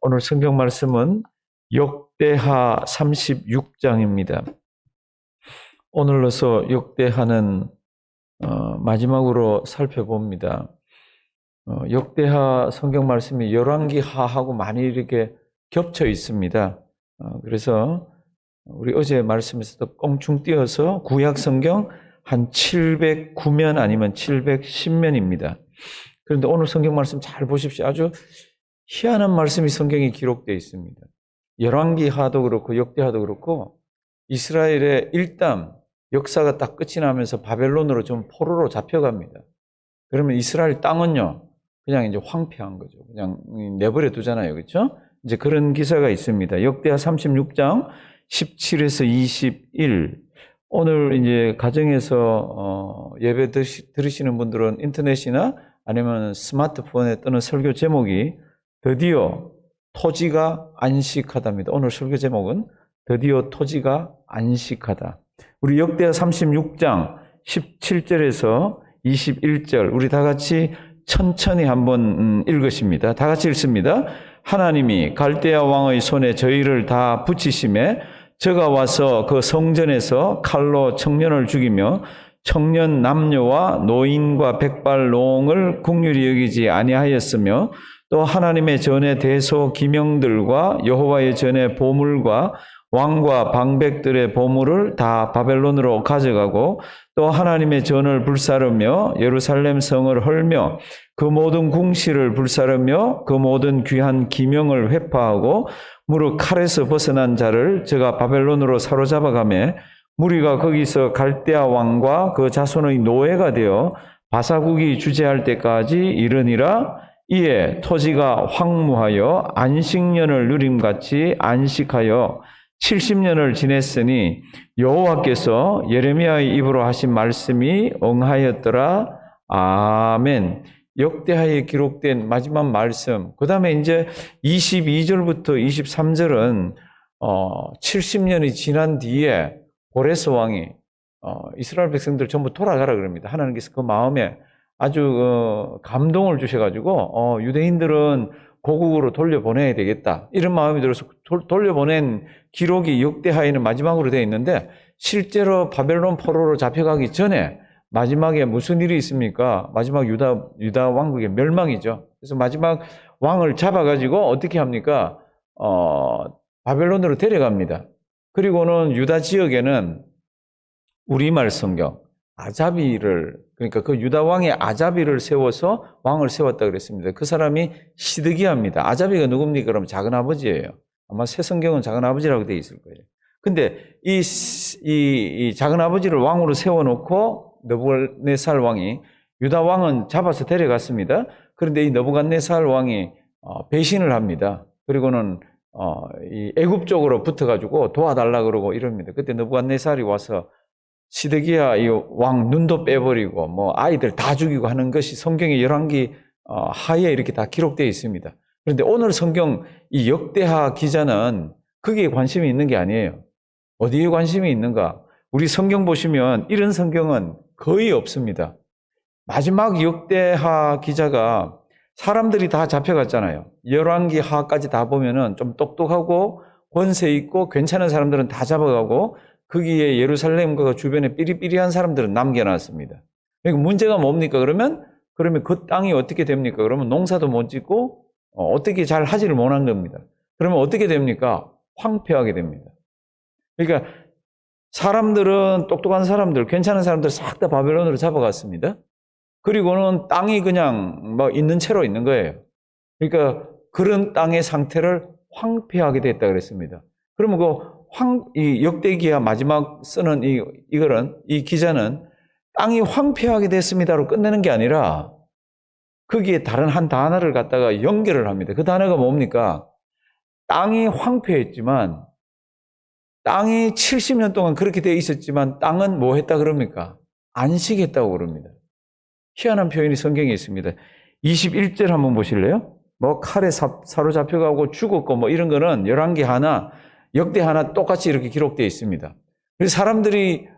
오늘 성경 말씀은 역대하 36장입니다. 오늘로서 역대하는 마지막으로 살펴봅니다. 역대하 성경 말씀이 열왕기하하고 많이 이렇게 겹쳐 있습니다. 그래서 우리 어제 말씀에서도 껑충 띄어서 구약 성경 한 709면 아니면 710면입니다. 그런데 오늘 성경 말씀 잘 보십시오. 아주 희한한 말씀이 성경에 기록되어 있습니다. 열왕기하도 그렇고 역대하도 그렇고 이스라엘의 일단 역사가 딱 끝이 나면서 바벨론으로 좀 포로로 잡혀갑니다. 그러면 이스라엘 땅은요, 그냥 이제 황폐한 거죠. 그냥 내버려 두잖아요. 그렇죠? 이제 그런 기사가 있습니다. 역대하 36장 17에서 21. 오늘 이제 가정에서 예배 들으시는 분들은 인터넷이나 아니면 스마트폰에 뜨는 설교 제목이 드디어 토지가 안식하다입니다. 오늘 설교 제목은 드디어 토지가 안식하다. 우리 역대하 36장 17절에서 21절 우리 다 같이 천천히 한번 읽으십니다. 다 같이 읽습니다. 하나님이 갈대아 왕의 손에 저희를 다 붙이심에 저가 와서 그 성전에서 칼로 청년을 죽이며 청년 남녀와 노인과 백발농을 긍휼히 여기지 아니하였으며 또 하나님의 전의 대소 기명들과 여호와의 전의 보물과 왕과 방백들의 보물을 다 바벨론으로 가져가고 또 하나님의 전을 불사르며 예루살렘 성을 헐며 그 모든 궁시를 불사르며 그 모든 귀한 기명을 회파하고 무릇 칼에서 벗어난 자를 제가 바벨론으로 사로잡아가매 무리가 거기서 갈대아 왕과 그 자손의 노예가 되어 바사국이 주재할 때까지 이르니라. 이에 토지가 황무하여 안식년을 누림같이 안식하여 70년을 지냈으니 여호와께서 예레미야의 입으로 하신 말씀이 응하였더라. 아멘. 역대하에 기록된 마지막 말씀. 그 다음에 이제 22절부터 23절은 70년이 지난 뒤에 고레스 왕이 이스라엘 백성들 전부 돌아가라 그럽니다. 하나님께서 그 마음에 아주 감동을 주셔가지고 유대인들은 고국으로 돌려보내야 되겠다 이런 마음이 들어서 돌려보낸 기록이 역대하에는 마지막으로 되어 있는데 실제로 바벨론 포로로 잡혀가기 전에 마지막에 무슨 일이 있습니까? 마지막 유다 왕국의 멸망이죠. 그래서 마지막 왕을 잡아가지고 어떻게 합니까? 바벨론으로 데려갑니다. 그리고는 유다 지역에는 우리말 성경 아자비를, 그러니까 그 유다 왕의 아자비를 세워서 왕을 세웠다 그랬습니다. 그 사람이 시드기야입니다. 아자비가 누굽니까? 그러면 작은 아버지예요. 아마 새 성경은 작은 아버지라고 되어 있을 거예요. 근데 이 작은 아버지를 왕으로 세워놓고 느부갓네살 왕이 유다 왕은 잡아서 데려갔습니다. 그런데 이 느부갓네살 왕이 배신을 합니다. 그리고는 이 애굽 쪽으로 붙어가지고 도와달라 그러고 이럽니다. 그때 느부갓네살이 와서 시드기야 이 왕 눈도 빼버리고 뭐 아이들 다 죽이고 하는 것이 성경의 열왕기 하에 이렇게 다 기록되어 있습니다. 그런데 오늘 성경 이 역대하 기자는 거기에 관심이 있는 게 아니에요. 어디에 관심이 있는가? 우리 성경 보시면 이런 성경은 거의 없습니다. 마지막 역대하 기자가 사람들이 다 잡혀갔잖아요. 열왕기하까지 다 보면은 좀 똑똑하고 권세 있고 괜찮은 사람들은 다 잡아가고 거기에 예루살렘과 주변에 삐리삐리한 사람들은 남겨놨습니다. 그러니까 문제가 뭡니까? 그러면 그 땅이 어떻게 됩니까? 그러면 농사도 못 짓고 어떻게 잘 하지를 못한 겁니다. 그러면 어떻게 됩니까? 황폐하게 됩니다. 그러니까 사람들은 똑똑한 사람들, 괜찮은 사람들 싹 다 바벨론으로 잡아갔습니다. 그리고는 땅이 그냥 뭐 있는 채로 있는 거예요. 그러니까 그런 땅의 상태를 황폐하게 됐다 그랬습니다. 그러면 이 역대기야 마지막 쓰는 이 기자는 땅이 황폐하게 됐습니다로 끝내는 게 아니라 거기에 다른 한 단어를 갖다가 연결을 합니다. 그 단어가 뭡니까? 땅이 황폐했지만 땅이 70년 동안 그렇게 되어 있었지만 땅은 뭐 했다 그럽니까? 안식했다고 그럽니다. 희한한 표현이 성경에 있습니다. 21절 한번 보실래요? 뭐 칼에 사로잡혀가고 죽었고 뭐 이런 거는 열왕기 하나 역대 하나 똑같이 이렇게 기록되어 있습니다. 그래서 사람들이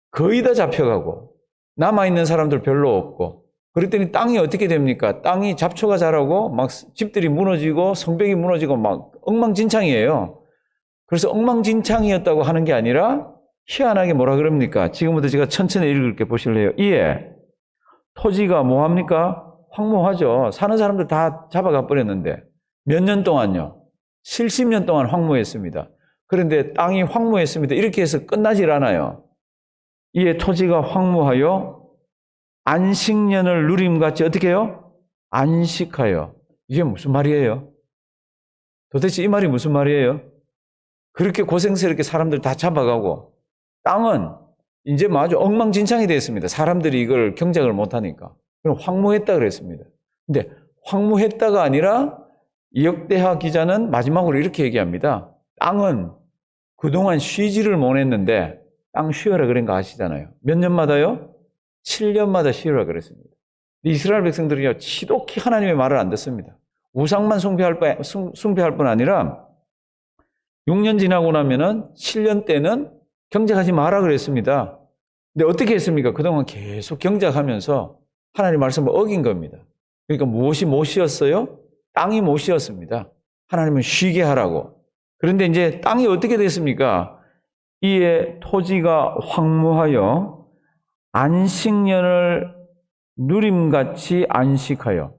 거의 다 잡혀가고 남아있는 사람들 별로 없고 그랬더니 땅이 어떻게 됩니까? 땅이 잡초가 자라고 막 집들이 무너지고 성벽이 무너지고 막 엉망진창이에요. 그래서 엉망진창이었다고 하는 게 아니라 희한하게 뭐라 그럽니까? 지금부터 제가 천천히 읽을게 보실래요? 이에 토지가 뭐합니까? 황무하죠. 사는 사람들 다 잡아가 버렸는데 몇 년 동안요? 70년 동안 황무했습니다. 그런데 땅이 황무했습니다. 이렇게 해서 끝나질 않아요. 이에 토지가 황무하여 안식년을 누림같이 어떻게 해요? 안식하여. 이게 무슨 말이에요? 도대체 이 말이 무슨 말이에요? 그렇게 고생스럽게 사람들 다 잡아가고 땅은 이제 아주 엉망진창이 됐습니다. 사람들이 이걸 경작을 못하니까. 그럼 황무했다 그랬습니다. 근데 황무했다가 아니라 역대하 기자는 마지막으로 이렇게 얘기합니다. 땅은 그동안 쉬지를 못했는데 땅 쉬어라 그런 거 아시잖아요. 몇 년마다요? 7년마다 쉬어라 그랬습니다. 이스라엘 백성들이요 지독히 하나님의 말을 안 듣습니다. 우상만 숭배할 뿐 아니라 6년 지나고 나면은 7년 때는 경작하지 마라 그랬습니다. 근데 어떻게 했습니까? 그동안 계속 경작하면서 하나님 말씀을 어긴 겁니다. 그러니까 무엇이 못이었어요? 땅이 못이었습니다. 하나님은 쉬게 하라고. 그런데 이제 땅이 어떻게 됐습니까? 이에 토지가 황무하여 안식년을 누림같이 안식하여.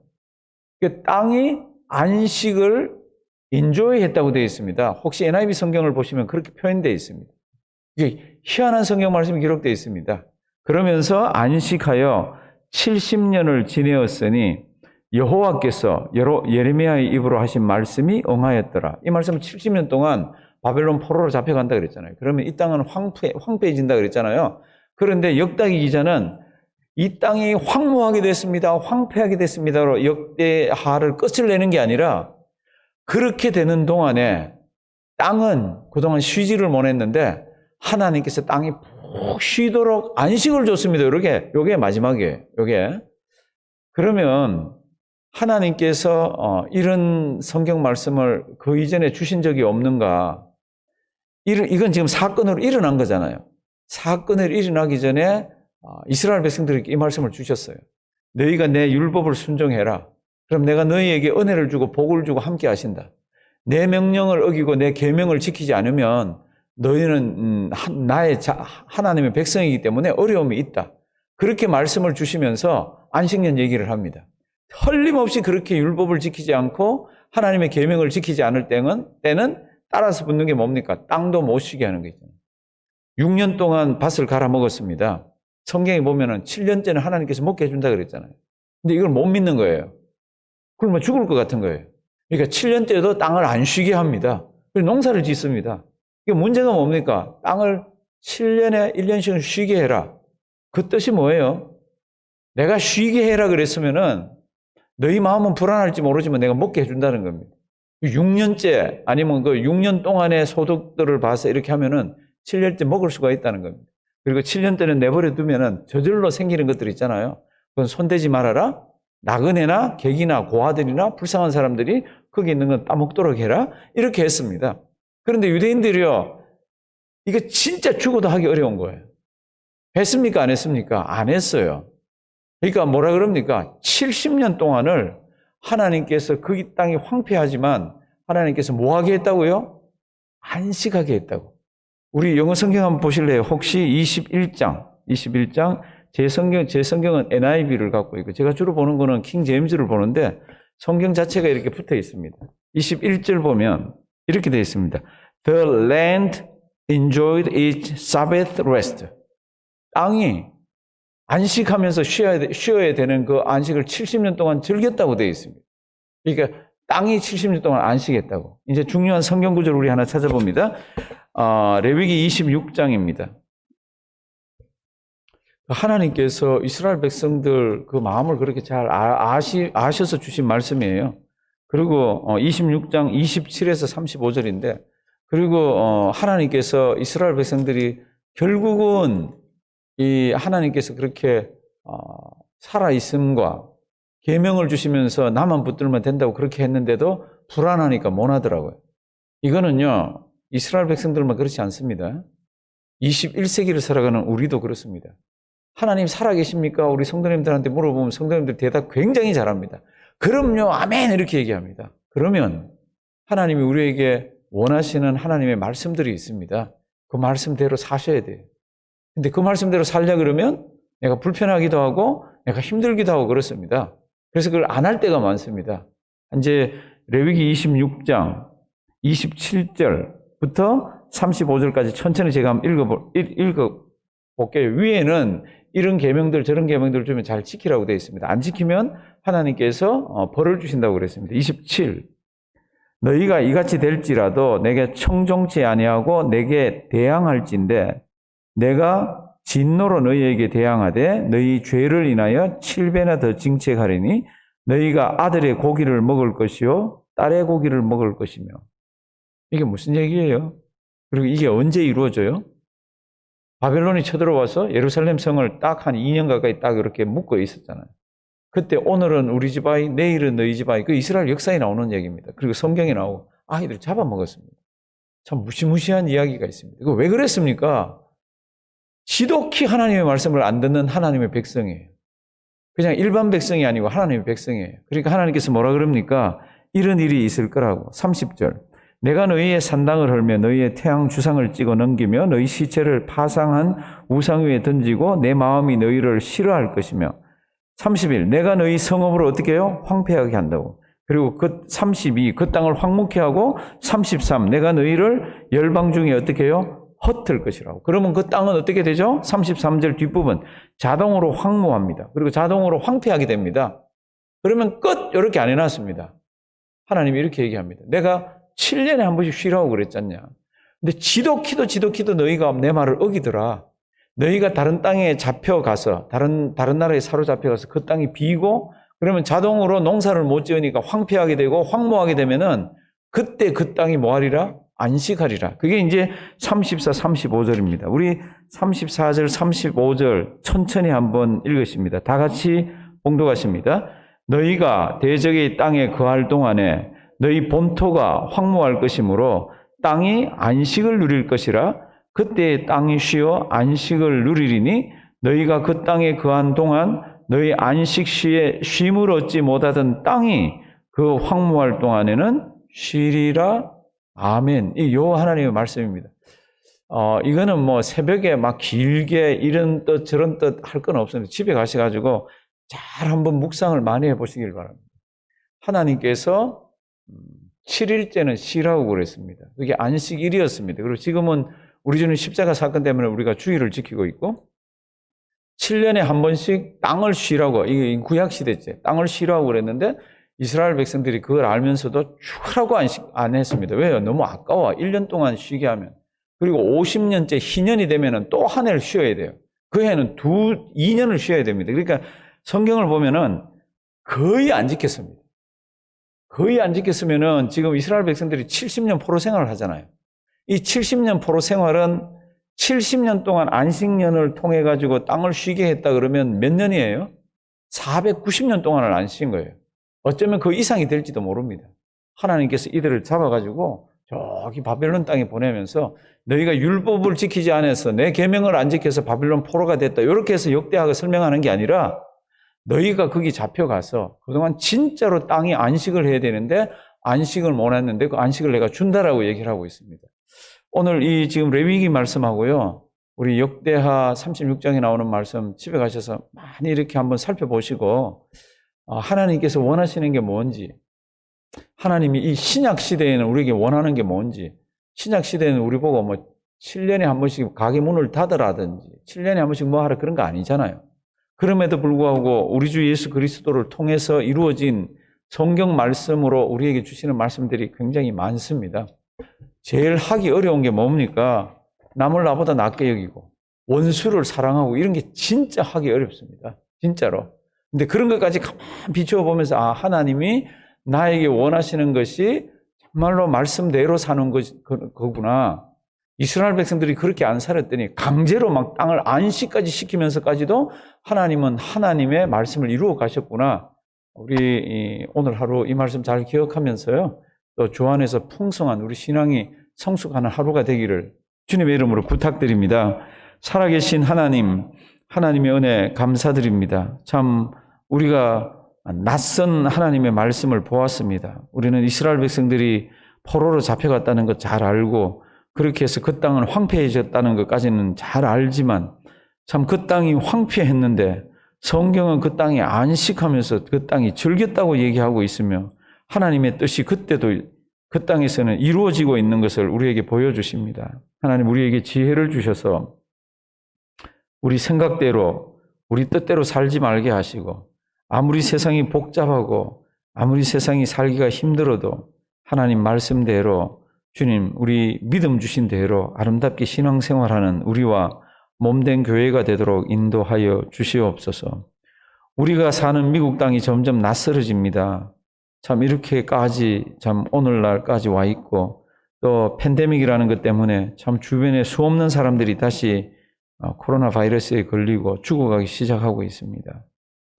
그러니까 땅이 안식을 인조이 했다고 되어 있습니다. 혹시 NIV 성경을 보시면 그렇게 표현되어 있습니다. 이게 희한한 성경 말씀이 기록되어 있습니다. 그러면서 안식하여 70년을 지내었으니 여호와께서 예레미야의 입으로 하신 말씀이 응하였더라. 이 말씀은 70년 동안 바벨론 포로로 잡혀간다 그랬잖아요. 그러면 이 땅은 황폐해진다 그랬잖아요. 그런데 역다기 기자는 이 땅이 황무하게 됐습니다. 황폐하게 됐습니다로 역대하를 끝을 내는 게 아니라 그렇게 되는 동안에 땅은 그동안 쉬지를 못했는데 하나님께서 땅이 푹 쉬도록 안식을 줬습니다. 요게 마지막이에요. 요게. 그러면 하나님께서 이런 성경 말씀을 그 이전에 주신 적이 없는가? 이건 지금 사건으로 일어난 거잖아요. 사건으로 일어나기 전에 이스라엘 백성들에게 이 말씀을 주셨어요. 너희가 내 율법을 순종해라. 그럼 내가 너희에게 은혜를 주고 복을 주고 함께 하신다. 내 명령을 어기고 내 계명을 지키지 않으면 너희는 나의 하나님의 백성이기 때문에 어려움이 있다. 그렇게 말씀을 주시면서 안식년 얘기를 합니다. 틀림없이 그렇게 율법을 지키지 않고 하나님의 계명을 지키지 않을 때는 따라서 붙는 게 뭡니까? 땅도 못 쉬게 하는 거 있잖아요. 6년 동안 밭을 갈아먹었습니다. 성경에 보면은 7년째는 하나님께서 먹게 해준다 그랬잖아요. 근데 이걸 못 믿는 거예요. 그러면 죽을 것 같은 거예요. 그러니까 7년째도 땅을 안 쉬게 합니다. 그래서 농사를 짓습니다. 이게 문제가 뭡니까? 땅을 7년에 1년씩은 쉬게 해라. 그 뜻이 뭐예요? 내가 쉬게 해라 그랬으면은 너희 마음은 불안할지 모르지만 내가 먹게 해준다는 겁니다. 6년째 아니면 그 6년 동안의 소득들을 봐서 이렇게 하면은 7년째 먹을 수가 있다는 겁니다. 그리고 7년 때는 내버려 두면은 저절로 생기는 것들 있잖아요. 그건 손대지 말아라. 나그네나 객이나 고아들이나 불쌍한 사람들이 거기 있는 건 따먹도록 해라. 이렇게 했습니다. 그런데 유대인들이요, 이거 진짜 죽어도 하기 어려운 거예요. 했습니까? 안 했습니까? 안 했어요. 그러니까 뭐라 그럽니까? 70년 동안을 하나님께서 그 땅이 황폐하지만 하나님께서 뭐 하게 했다고요? 안식하게 했다고. 우리 영어 성경 한번 보실래요? 혹시 21장 제 성경은 NIV를 갖고 있고 제가 주로 보는 거는 킹 제임스를 보는데 성경 자체가 이렇게 붙어 있습니다. 21절 보면 이렇게 되어 있습니다. The land enjoyed its Sabbath rest. 땅이 안식하면서 쉬어야 되는 그 안식을 70년 동안 즐겼다고 되어 있습니다. 그러니까 땅이 70년 동안 안식했다고. 이제 중요한 성경 구절을 우리 하나 찾아봅니다. 레위기 26장입니다. 하나님께서 이스라엘 백성들 그 마음을 그렇게 잘 아셔서 주신 말씀이에요. 그리고 26장 27에서 35절인데 그리고 하나님께서 이스라엘 백성들이 결국은 이 하나님께서 그렇게 살아있음과 계명을 주시면서 나만 붙들면 된다고 그렇게 했는데도 불안하니까 못 하더라고요. 이거는요, 이스라엘 백성들만 그렇지 않습니다. 21세기를 살아가는 우리도 그렇습니다. 하나님 살아계십니까? 우리 성도님들한테 물어보면 성도님들 대답 굉장히 잘합니다. 그럼요, 아멘 이렇게 얘기합니다. 그러면 하나님이 우리에게 원하시는 하나님의 말씀들이 있습니다. 그 말씀대로 사셔야 돼요. 근데 그 말씀대로 살려 그러면 내가 불편하기도 하고 내가 힘들기도 하고 그렇습니다. 그래서 그걸 안 할 때가 많습니다. 이제 레위기 26장 27절부터 35절까지 천천히 제가 한번 읽어볼게요. 위에는 이런 계명들 저런 계명들을 좀 잘 지키라고 되어 있습니다. 안 지키면 하나님께서 벌을 주신다고 그랬습니다. 27. 너희가 이같이 될지라도 내게 청종치 아니하고 내게 대항할진대 내가 진노로 너희에게 대항하되 너희 죄를 인하여 7배나 더 징책하리니 너희가 아들의 고기를 먹을 것이요 딸의 고기를 먹을 것이며. 이게 무슨 얘기예요? 그리고 이게 언제 이루어져요? 바벨론이 쳐들어와서 예루살렘 성을 딱 한 2년 가까이 딱 이렇게 묶어 있었잖아요. 그때 오늘은 우리 집 아이, 내일은 너희 집 아이. 그 이스라엘 역사에 나오는 얘기입니다. 그리고 성경에 나오고 아이들 잡아먹었습니다. 참 무시무시한 이야기가 있습니다. 이거 왜 그랬습니까? 지독히 하나님의 말씀을 안 듣는 하나님의 백성이에요. 그냥 일반 백성이 아니고 하나님의 백성이에요. 그러니까 하나님께서 뭐라 그럽니까? 이런 일이 있을 거라고. 30절. 내가 너희의 산당을 헐며 너희의 태양 주상을 찍어 넘기며 너희 시체를 파상한 우상 위에 던지고 내 마음이 너희를 싫어할 것이며 31. 내가 너희 성읍을 어떻게 해요? 황폐하게 한다고. 그리고 32. 그 땅을 황무케 하고 33. 내가 너희를 열방 중에 어떻게 해요? 헛을 것이라고. 그러면 그 땅은 어떻게 되죠? 33절 뒷부분. 자동으로 황무합니다. 그리고 자동으로 황폐하게 됩니다. 그러면 끝! 이렇게 안 해놨습니다. 하나님이 이렇게 얘기합니다. 내가 7년에 한 번씩 쉬라고 그랬잖냐. 근데 지독히도 너희가 내 말을 어기더라. 너희가 다른 땅에 잡혀가서 다른 나라에 사로잡혀가서 그 땅이 비고 그러면 자동으로 농사를 못 지으니까 황폐하게 되고 황무하게 되면은 그때 그 땅이 뭐하리라? 안식하리라. 그게 이제 34, 35절입니다. 우리 34절, 35절 천천히 한번 읽으십니다. 다 같이 봉독하십니다. 너희가 대적의 땅에 거할 동안에 너희 본토가 황무할 것이므로 땅이 안식을 누릴 것이라. 그때 땅이 쉬어 안식을 누리리니 너희가 그 땅에 거한 동안 너희 안식 시에 쉼을 얻지 못하던 땅이 그 황무할 동안에는 쉬리라. 아멘. 이 요 하나님의 말씀입니다. 이거는 뭐 새벽에 막 길게 이런 뜻 저런 뜻 할 건 없습니다. 집에 가셔가지고 잘 한번 묵상을 많이 해보시길 바랍니다. 하나님께서 7일째는 쉬라고 그랬습니다. 그게 안식일이었습니다. 그리고 지금은 우리 주는 십자가 사건 때문에 우리가 주일을 지키고 있고 7년에 한 번씩 땅을 쉬라고, 이게 구약시대째 땅을 쉬라고 그랬는데 이스라엘 백성들이 그걸 알면서도 쉬라고 안 했습니다. 왜요? 너무 아까워. 1년 동안 쉬게 하면. 그리고 50년째 희년이 되면 또 한 해를 쉬어야 돼요. 그 해는 2년을 쉬어야 됩니다. 그러니까 성경을 보면은 거의 안 지켰습니다. 거의 안 지켰으면은 지금 이스라엘 백성들이 70년 포로 생활을 하잖아요. 이 70년 포로 생활은 70년 동안 안식년을 통해 가지고 땅을 쉬게 했다 그러면 몇 년이에요? 490년 동안을 안 쉰 거예요. 어쩌면 그 이상이 될지도 모릅니다. 하나님께서 이들을 잡아가지고 저기 바벨론 땅에 보내면서 너희가 율법을 지키지 않아서 내 계명을 안 지켜서 바벨론 포로가 됐다. 이렇게 해서 역대하게 설명하는 게 아니라 너희가 거기 잡혀가서 그동안 진짜로 땅이 안식을 해야 되는데 안식을 못 했는데 그 안식을 내가 준다라고 얘기를 하고 있습니다. 오늘 이 지금 레위기 말씀하고요. 우리 역대하 36장에 나오는 말씀 집에 가셔서 많이 이렇게 한번 살펴보시고 하나님께서 원하시는 게 뭔지, 하나님이 이 신약 시대에는 우리에게 원하는 게 뭔지, 신약 시대에는 우리 보고 뭐 7년에 한 번씩 가게 문을 닫으라든지 7년에 한 번씩 뭐 하라 그런 거 아니잖아요. 그럼에도 불구하고 우리 주 예수 그리스도를 통해서 이루어진 성경 말씀으로 우리에게 주시는 말씀들이 굉장히 많습니다. 제일 하기 어려운 게 뭡니까? 남을 나보다 낫게 여기고 원수를 사랑하고 이런 게 진짜 하기 어렵습니다. 진짜로. 근데 그런 것까지 가만히 비추어보면서 하나님이 나에게 원하시는 것이 정말로 말씀대로 사는 거구나. 이스라엘 백성들이 그렇게 안 살았더니 강제로 막 땅을 안식까지 시키면서까지도 하나님은 하나님의 말씀을 이루어 가셨구나. 우리 오늘 하루 이 말씀 잘 기억하면서요. 또 주 안에서 풍성한 우리 신앙이 성숙하는 하루가 되기를 주님의 이름으로 부탁드립니다. 살아계신 하나님, 하나님의 은혜 감사드립니다. 참 우리가 낯선 하나님의 말씀을 보았습니다. 우리는 이스라엘 백성들이 포로로 잡혀갔다는 것 잘 알고 그렇게 해서 그 땅은 황폐해졌다는 것까지는 잘 알지만 참 그 땅이 황폐했는데 성경은 그 땅이 안식하면서 그 땅이 즐겼다고 얘기하고 있으며 하나님의 뜻이 그때도 그 땅에서는 이루어지고 있는 것을 우리에게 보여주십니다. 하나님 우리에게 지혜를 주셔서 우리 생각대로 우리 뜻대로 살지 말게 하시고 아무리 세상이 복잡하고 아무리 세상이 살기가 힘들어도 하나님 말씀대로 주님 우리 믿음 주신 대로 아름답게 신앙생활하는 우리와 몸된 교회가 되도록 인도하여 주시옵소서. 우리가 사는 미국 땅이 점점 낯설어집니다. 참 이렇게까지 참 오늘날까지 와 있고 또 팬데믹이라는 것 때문에 참 주변에 수없는 사람들이 다시 코로나 바이러스에 걸리고 죽어가기 시작하고 있습니다.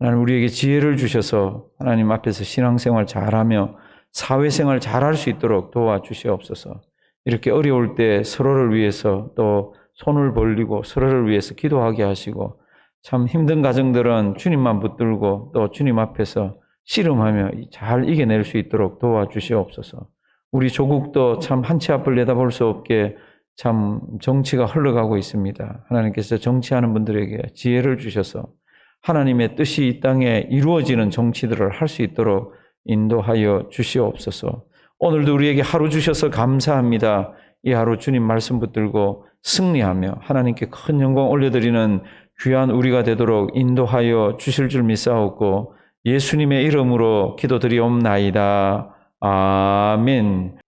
하나님 우리에게 지혜를 주셔서 하나님 앞에서 신앙생활 잘하며 사회생활 잘할 수 있도록 도와주시옵소서. 이렇게 어려울 때 서로를 위해서 또 손을 벌리고 서로를 위해서 기도하게 하시고 참 힘든 가정들은 주님만 붙들고 또 주님 앞에서 씨름하며 잘 이겨낼 수 있도록 도와주시옵소서. 우리 조국도 참 한 치 앞을 내다볼 수 없게 참 정치가 흘러가고 있습니다. 하나님께서 정치하는 분들에게 지혜를 주셔서 하나님의 뜻이 이 땅에 이루어지는 정치들을 할 수 있도록 인도하여 주시옵소서. 오늘도 우리에게 하루 주셔서 감사합니다. 이 하루 주님 말씀 붙들고 승리하며 하나님께 큰 영광 올려드리는 귀한 우리가 되도록 인도하여 주실 줄 믿사옵고 예수님의 이름으로 기도드리옵나이다. 아멘.